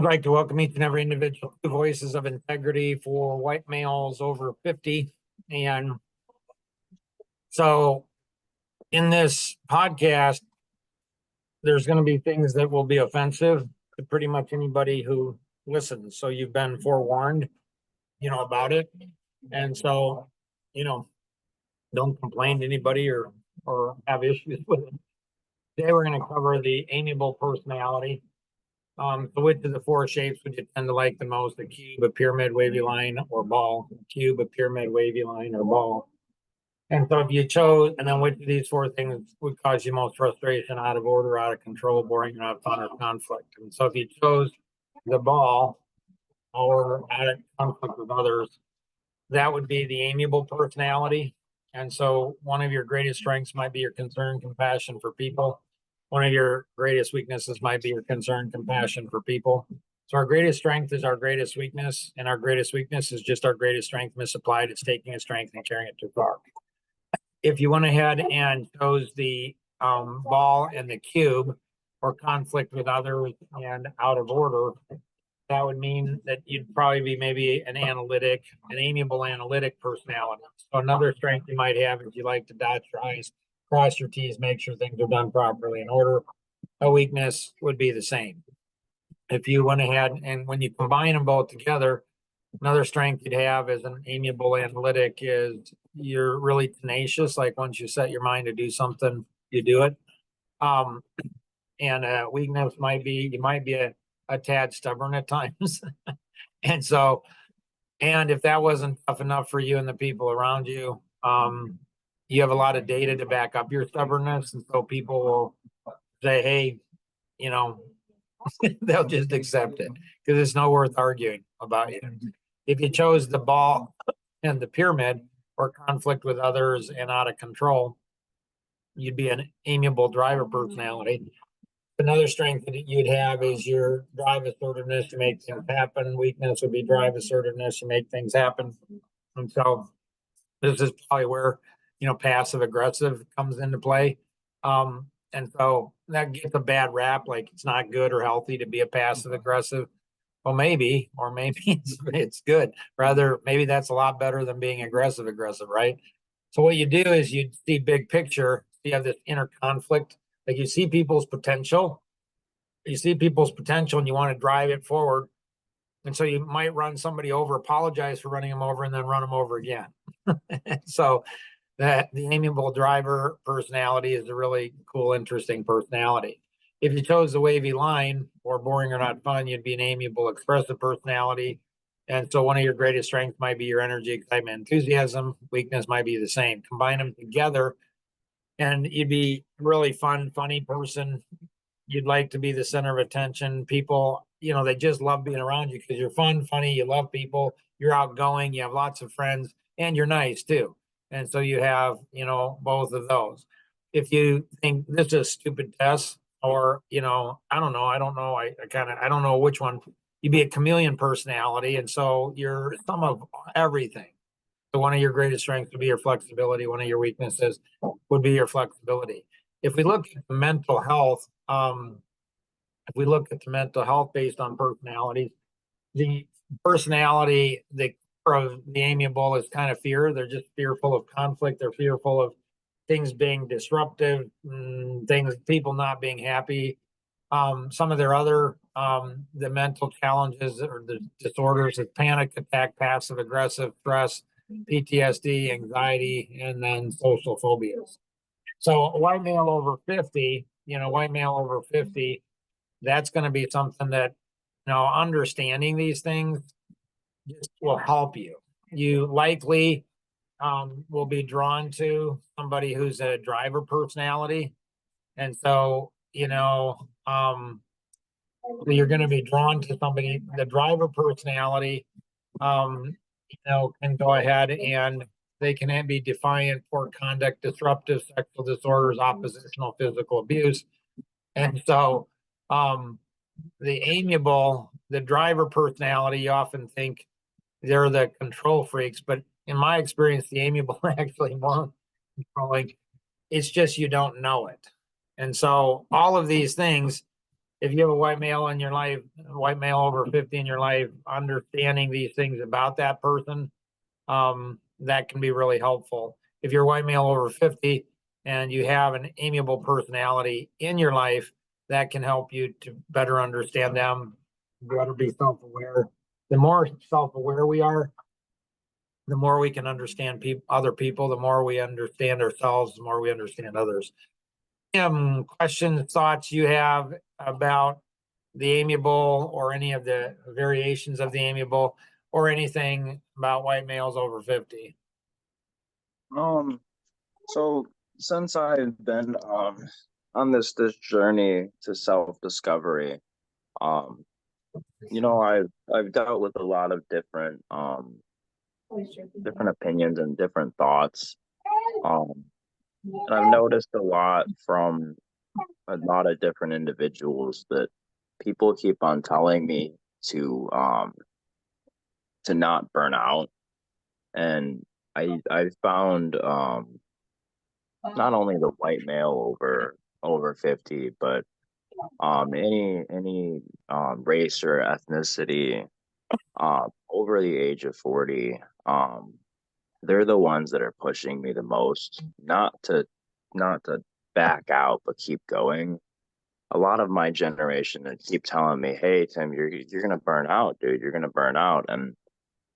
Would like to welcome each and every individual to Voices of Integrity for white males over 50. And so in this podcast, there's going to be things that will be offensive to pretty much anybody who listens. So you've been forewarned, about it. And so, don't complain to anybody or have issues with it. Today we're going to cover the amiable personality. So which of the four shapes would you tend to like the most? A cube, a pyramid, wavy line, or ball? A cube, a pyramid, wavy line, or ball? And so if you chose, and then which of these four things would cause you most frustration, out of order, out of control, boring, not fun, or conflict? And so if you chose the ball or out of conflict with others, that would be the amiable personality. And so one of your greatest strengths might be your concern, compassion for people. One of your greatest weaknesses might be your concern, compassion for people. So our greatest strength is our greatest weakness, and our greatest weakness is just our greatest strength misapplied. It's taking a strength and carrying it too far. If you went ahead and chose the ball and the cube, or conflict with others and out of order, that would mean that you'd probably be maybe an amiable analytic personality. So another strength you might have is you like to dot your I's, cross your T's, make sure things are done properly in order. A weakness would be the same. If you went ahead and when you combine them both together, another strength you'd have as an amiable analytic is you're really tenacious. Like once you set your mind to do something, you do it. And a weakness might be you might be a tad stubborn at times. And so, and if that wasn't tough enough for you and the people around you, you have a lot of data to back up your stubbornness. And so people will say, hey, they'll just accept it because it's not worth arguing about you. If you chose the ball and the pyramid, or conflict with others and out of control, you'd be an amiable driver personality. Another strength that you'd have is your drive assertiveness to make things happen. Weakness would be drive assertiveness to make things happen. And so this is probably where, passive aggressive comes into play. And so that gets a bad rap, like it's not good or healthy to be a passive aggressive. Well, maybe, or maybe it's good. Rather, maybe that's a lot better than being aggressive, right? So what you do is you see big picture. You have this inner conflict. Like you see people's potential. You see people's potential and you want to drive it forward. And so you might run somebody over, apologize for running them over, and then run them over again. So that the amiable driver personality is a really cool, interesting personality. If you chose the wavy line, or boring or not fun, you'd be an amiable, expressive personality. And so one of your greatest strengths might be your energy, excitement, enthusiasm. Weakness might be the same. Combine them together and you'd be a really fun, funny person. You'd like to be the center of attention. People, they just love being around you because you're fun, funny, you love people, you're outgoing, you have lots of friends, and you're nice too. And so you have, both of those. If you think this is a stupid test, or, I don't know, I don't know which one, you'd be a chameleon personality. And so you're some of everything. So one of your greatest strengths would be your flexibility. One of your weaknesses would be your flexibility. If we look at the mental health, based on personalities, the personality of the amiable is kind of fear. They're just fearful of conflict. They're fearful of things being disruptive, people not being happy. Some of their other the mental challenges or the disorders is panic attack, passive aggressive, stress, PTSD, anxiety, and then social phobias. So white male over 50, that's going to be something that, understanding these things just will help you. You likely will be drawn to somebody who's a driver personality. And so, you're going to be drawn to somebody, the driver personality, can go ahead and they can be defiant, poor conduct, disruptive, sexual disorders, oppositional, physical abuse. And so the amiable, the driver personality, you often think they're the control freaks, but in my experience, the amiable actually more controlling. It's just you don't know it. And so all of these things if you have a white male in your life, white male over 50 in your life, understanding these things about that person, that can be really helpful. If you're a white male over 50 and you have an amiable personality in your life, that can help you to better understand them, better be self-aware. The more self-aware we are, the more we can understand other people, the more we understand ourselves, the more we understand others. Questions, thoughts you have about the amiable or any of the variations of the amiable or anything about white males over 50? Um, so since I've been on this journey to self-discovery, um, I've dealt with a lot of different opinions and different thoughts. Um, and I've noticed a lot from a lot of different individuals that people keep on telling me to not burn out. And I found not only the white male over 50, but any race or ethnicity over the age of 40, they're the ones that are pushing me the most, not to back out, but keep going. A lot of my generation that keep telling me, "Hey Tim, you're gonna burn out, dude. You're gonna burn out," and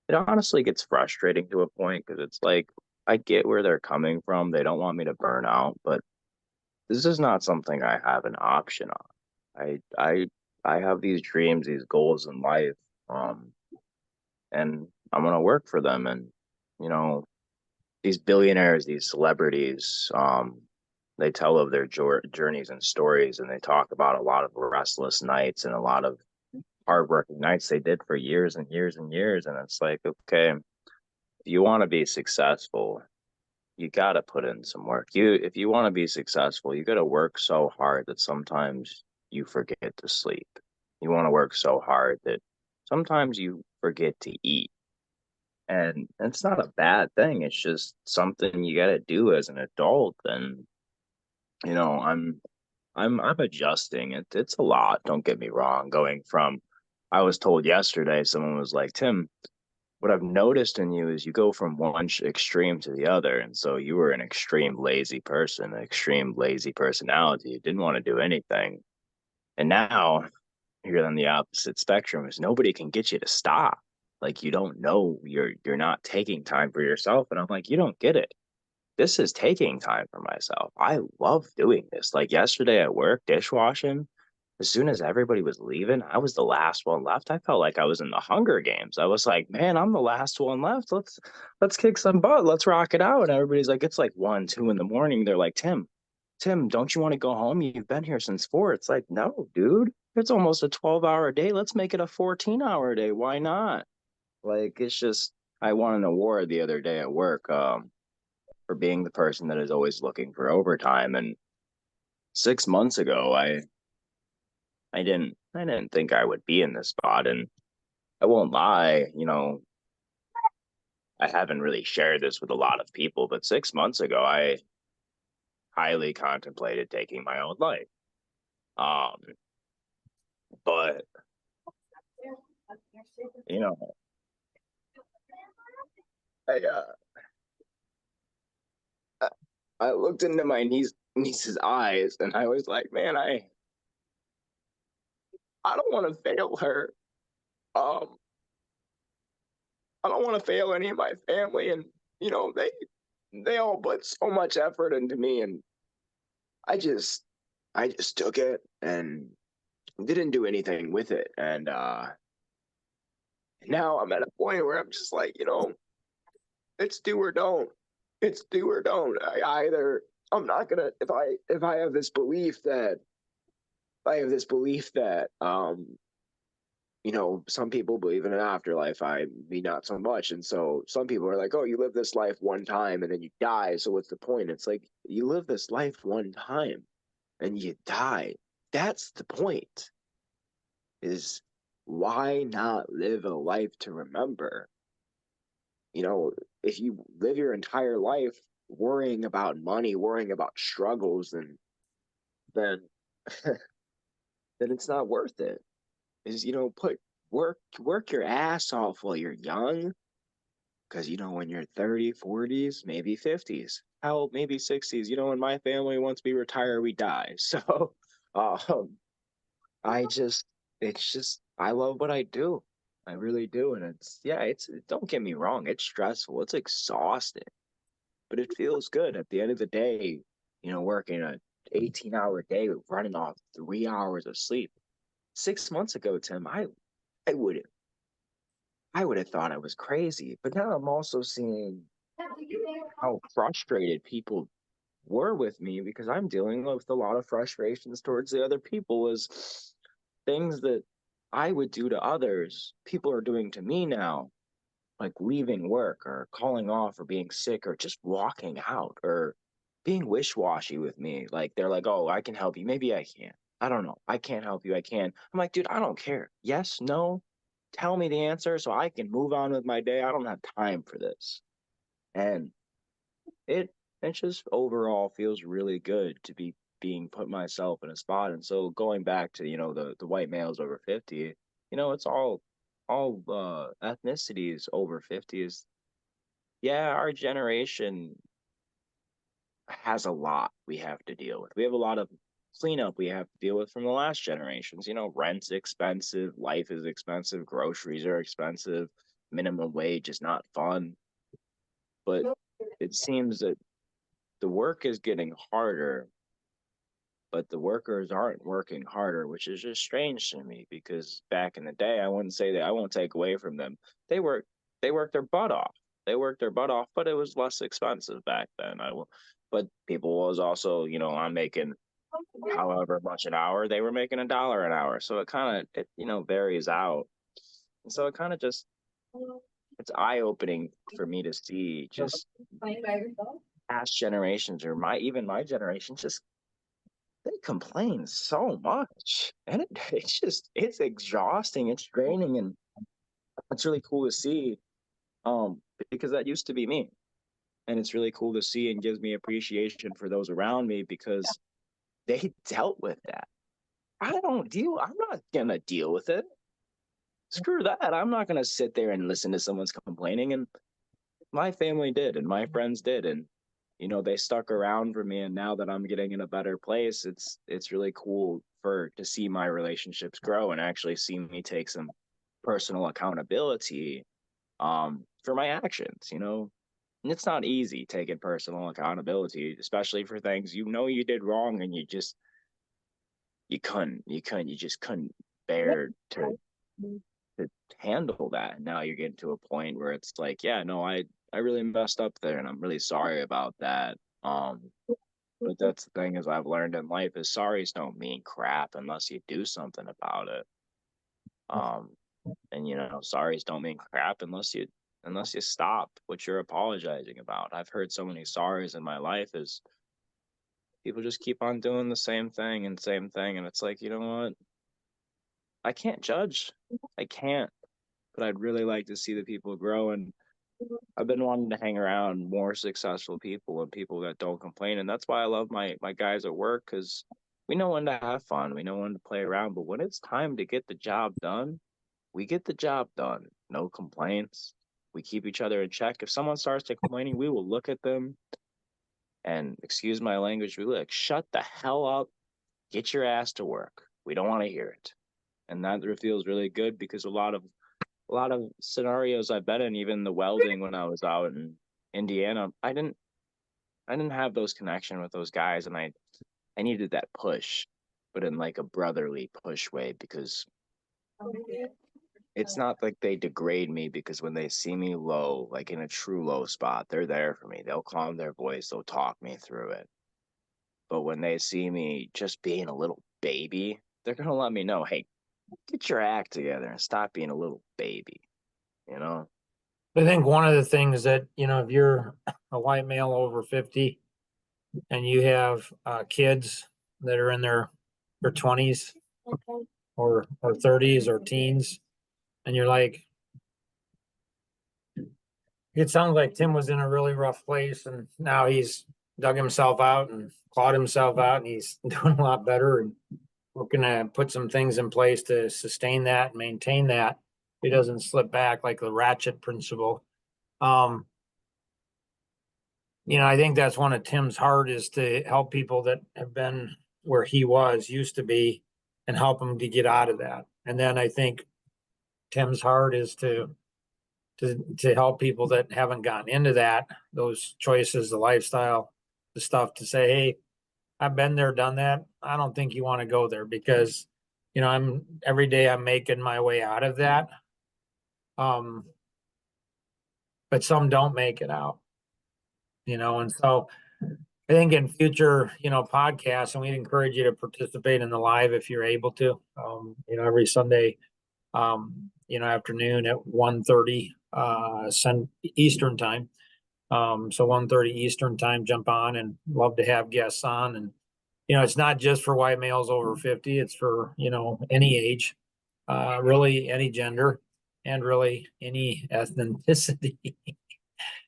it honestly gets frustrating to a point because it's like I get where they're coming from. They don't want me to burn out, but this is not something I have an option on. I have these dreams, these goals in life, um, and I'm gonna work for them. And you know, these billionaires, these celebrities, they tell of their journeys and stories, and they talk about a lot of restless nights and a lot of hardworking nights they did for years and years and years. And it's like, okay, if you want to be successful, you got to put in some work. If you want to be successful, you got to work so hard that sometimes you forget to sleep. You want to work so hard that sometimes you forget to eat. And it's not a bad thing. It's just something you got to do as an adult. And you know, I'm adjusting. It's a lot. Don't get me wrong. Going from, I was told yesterday, someone was like, Tim, what I've noticed in you is you go from one extreme to the other. And so you were an extreme lazy person, an extreme lazy personality. You didn't want to do anything. And now you're on the opposite spectrum is nobody can get you to stop. Like you don't know you're not taking time for yourself. And I'm like, you don't get it. This is taking time for myself. I love doing this. Like yesterday at work, dishwashing, as soon as everybody was leaving, I was the last one left. I felt like I was in the Hunger Games. I was like, man, I'm the last one left. Let's kick some butt. Let's rock it out. And everybody's like, it's like 1, 2 in the morning. They're like, Tim, don't you want to go home? You've been here since 4. It's like, no, dude. It's almost a 12-hour day. Let's make it a 14-hour day. Why not? Like, it's just I won an award the other day at work, for being the person that is always looking for overtime. And 6 months ago, I didn't think I would be in this spot. And I won't lie, I haven't really shared this with a lot of people, but 6 months ago I highly contemplated taking my own life. Um, but you know, I I looked into my niece's eyes and I was like, man, I don't want to fail her. Um, I don't want to fail any of my family, and you know, they all put so much effort into me, and I just I just took it and didn't do anything with it. And now I'm at a point where I'm just like, it's do or don't. It's do or don't. I'm not gonna if I have this belief that some people believe in an afterlife. I me not so much. And so some people are like, oh, you live this life one time and then you die. So what's the point? It's like you live this life one time and you die. That's the point. Is why not live a life to remember? You know, if you live your entire life worrying about money, worrying about struggles, then then it's not worth it. Is, put work your ass off while you're young. Because, when you're 30, 40s, maybe 50s, hell, maybe 60s, in my family, once we retire, we die. So, um, I just, it's just, I love what I do. I really do. And yeah, don't get me wrong, it's stressful, it's exhausting, but it feels good at the end of the day, working a 18-hour day, running off 3 hours of sleep. 6 months ago, Tim, I would I would have thought I was crazy, but now I'm also seeing how frustrated people were with me because I'm dealing with a lot of frustrations towards the other people as things that I would do to others, people are doing to me now, like leaving work or calling off or being sick or just walking out or being wish-washy with me. Like they're like, "Oh, I can help you. Maybe I can. I don't know. I can't help you. I can." I'm like, "Dude, I don't care. Yes, no. Tell me the answer so I can move on with my day. I don't have time for this." And it it just overall feels really good to be being put myself in a spot. And so going back to, the white males over 50, it's all ethnicities over 50 is, yeah, our generation has a lot we have to deal with. We have a lot of cleanup we have to deal with from the last generations. Rent's expensive, life is expensive, groceries are expensive, minimum wage is not fun. But it seems that the work is getting harder, but the workers aren't working harder, which is just strange to me because back in the day, I wouldn't say that, I won't take away from them. They work they worked their butt off. They worked their butt off, but it was less expensive back then. But people was also, I'm making however much an hour, they were making $1 an hour. So it kind of varies out. And so it kind of just it's eye opening for me to see just past generations or my generation just they complain so much, and it's exhausting, it's draining, and it's really cool to see, um because that used to be me, and it's really cool to see and gives me appreciation for those around me because they dealt with that. I'm not gonna deal with it. Screw that. I'm not gonna sit there and listen to someone's complaining. And my family did, and my friends did, and they stuck around for me. And now that I'm getting in a better place, it's really cool for to see my relationships grow and actually see me take some personal accountability for my actions. And it's not easy taking personal accountability, especially for things you did wrong and you just couldn't bear to handle that. And now you're getting to a point where it's like, yeah, no, I really messed up there and I'm really sorry about that. But that's the thing is I've learned in life is sorries don't mean crap unless you do something about it. Um, and sorries don't mean crap unless you stop what you're apologizing about. I've heard so many sorries in my life is people just keep on doing the same thing, and it's like, you know what? I can't judge. I can't, but I'd really like to see the people grow. And I've been wanting to hang around more successful people and people that don't complain. And that's why I love my guys at work because we know when to have fun, we know when to play around. But when it's time to get the job done, we get the job done. No complaints. We keep each other in check. If someone starts to complaining, we will look at them and excuse my language, we like, shut the hell up, get your ass to work. We don't want to hear it. And that feels really good because a lot of scenarios I've been in, even the welding when I was out in Indiana, I didn't have those connection with those guys, and I needed that push, but in like a brotherly push way because it's not like they degrade me because when they see me low, like in a true low spot, they're there for me. They'll calm their voice, they'll talk me through it. But when they see me just being a little baby, they're gonna let me know, hey, get your act together and stop being a little baby, you know? I think one of the things that, if you're a white male over 50 and you have kids that are in their 20s or 30s or teens, and you're like, it sounds like Tim was in a really rough place and now he's dug himself out and clawed himself out and he's doing a lot better. And we're gonna put some things in place to sustain that and maintain that. He doesn't slip back like the ratchet principle. I think that's one of Tim's heart is to help people that have been where he was, used to be, and help them to get out of that. And then I think Tim's heart is to help people that haven't gotten into that, those choices, the lifestyle, the stuff to say, hey, I've been there, done that. I don't think you want to go there because, I'm every day I'm making my way out of that. But some don't make it out, and so I think in future, podcasts, and we'd encourage you to participate in the live if you're able to, every Sunday, afternoon at 1:30 Eastern time. So 1:30 Eastern time, jump on and love to have guests on. And, it's not just for white males over 50, it's for, any age, really any gender, and really any ethnicity.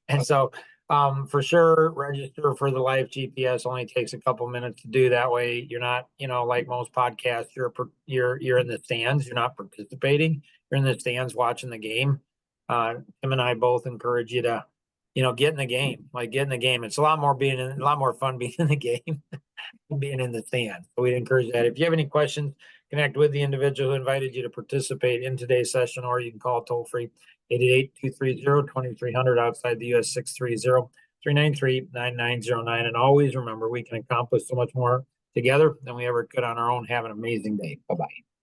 And so, for sure, register for the live GPS. Only takes a couple minutes to do. That way, you're not, like most podcasts, you're in the stands. You're not participating. You're in the stands watching the game. Tim and I both encourage you to, get in the game. Like get in the game. It's a lot more fun being in the game than being in the stand. So we'd encourage that. If you have any questions, connect with the individual who invited you to participate in today's session, or you can call toll free 888-230-2300 outside the US 630-393-9909. And always remember, we can accomplish so much more together than we ever could on our own. Have an amazing day. Bye-bye.